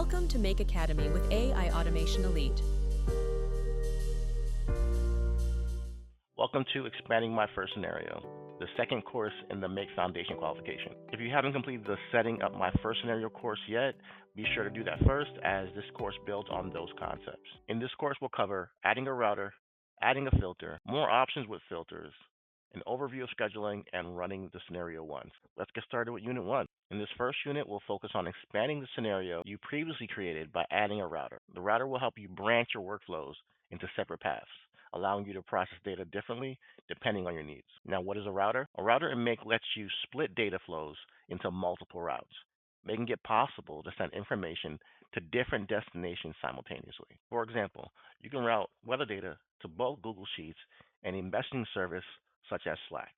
Welcome to Make Academy with AI Automation Elite. Welcome to Expanding My First Scenario, the second course in the Make Foundation qualification. If you haven't completed the Setting Up My First Scenario course yet, be sure to do that first, as this course builds on those concepts. In this course, we'll cover adding a router, adding a filter, more options with filters, an overview of scheduling, and running the scenario once. Let's get started with Unit 1. In this first unit, we'll focus on expanding the scenario you previously created by adding a router. The router will help you branch your workflows into separate paths, allowing you to process data differently depending on your needs. Now, what is a router? A router in Make lets you split data flows into multiple routes, making it possible to send information to different destinations simultaneously. For example, you can route weather data to both Google Sheets and a messaging service such as Slack.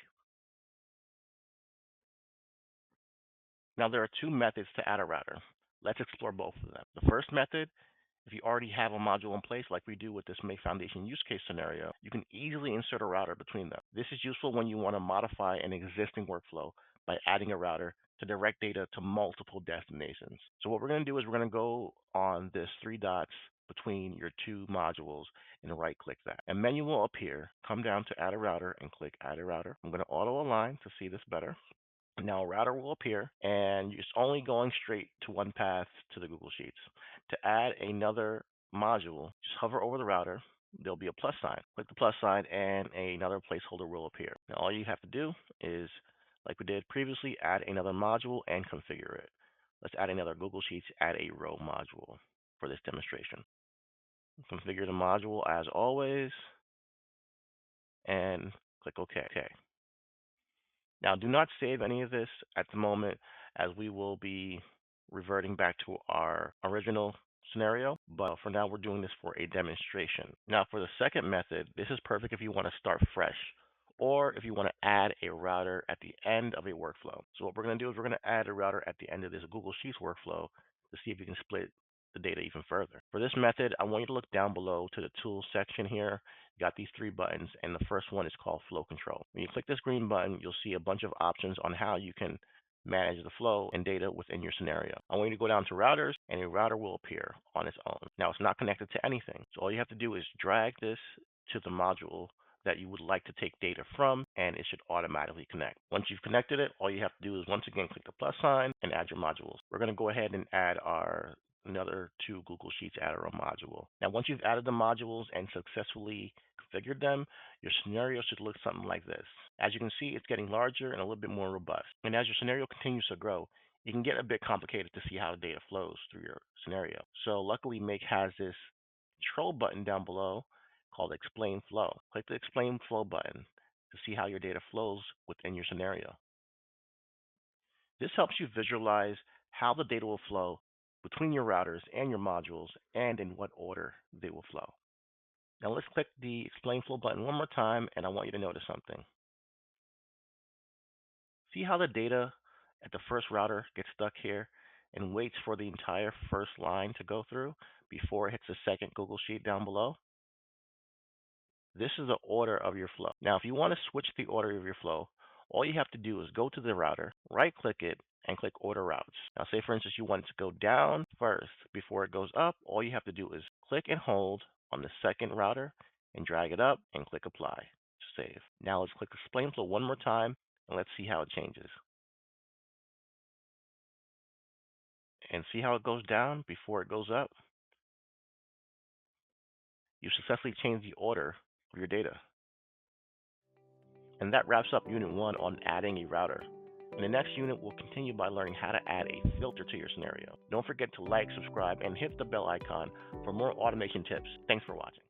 Now, there are two methods to add a router. Let's explore both of them. The first method, if you already have a module in place like we do with this Make Foundation use case scenario, you can easily insert a router between them. This is useful when you want to modify an existing workflow by adding a router to direct data to multiple destinations. So what we're going to do is we're going to go on this three dots between your two modules and right click that. A menu will appear. Come down to add a router and click add a router. I'm going to auto align to see this better. Now a router will appear, and it's only going straight to one path to the Google Sheets. To add another module, just hover over the router. There'll be a plus sign. Click the plus sign and another placeholder will appear. Now all you have to do is, like we did previously, add another module and configure it. Let's add another Google Sheets, add a row module for this demonstration. Configure the module as always and click OK. Now, do not save any of this at the moment, as we will be reverting back to our original scenario, but for now we're doing this for a demonstration. Now, for the second method, this is perfect if you want to start fresh or if you want to add a router at the end of a workflow. So what we're going to do is we're going to add a router at the end of this Google Sheets workflow to see if you can split the data even further. For this method, I want you to look down below to the tools section here. You got these three buttons, and the first one is called Flow Control. When you click this green button, you'll see a bunch of options on how you can manage the flow and data within your scenario. I want you to go down to routers, and a router will appear on its own. Now, it's not connected to anything, so all you have to do is drag this to the module that you would like to take data from, and it should automatically connect. Once you've connected it, all you have to do is once again click the plus sign and add your modules. We're going to go ahead and add another two Google Sheets add a module. Now, once you've added the modules and successfully configured them, your scenario should look something like this. As you can see, it's getting larger and a little bit more robust. And as your scenario continues to grow, it can get a bit complicated to see how the data flows through your scenario. So luckily, Make has this control button down below called Explain Flow. Click the Explain Flow button to see how your data flows within your scenario. This helps you visualize how the data will flow between your routers and your modules and in what order they will flow. Now let's click the Explain Flow button one more time, and I want you to notice something. See how the data at the first router gets stuck here and waits for the entire first line to go through before it hits the second Google Sheet down below? This is the order of your flow. Now, if you want to switch the order of your flow, all you have to do is go to the router, right-click it, and click Order Routes. Now, say for instance you want it to go down first before it goes up. All you have to do is click and hold on the second router and drag it up and click Apply to save. Now let's click Explain Flow one more time and let's see how it changes. And see how it goes down before it goes up? You successfully changed the order of your data. And that wraps up Unit 1 on adding a router. In the next unit, we'll continue by learning how to add a filter to your scenario. Don't forget to like, subscribe, and hit the bell icon for more automation tips. Thanks for watching.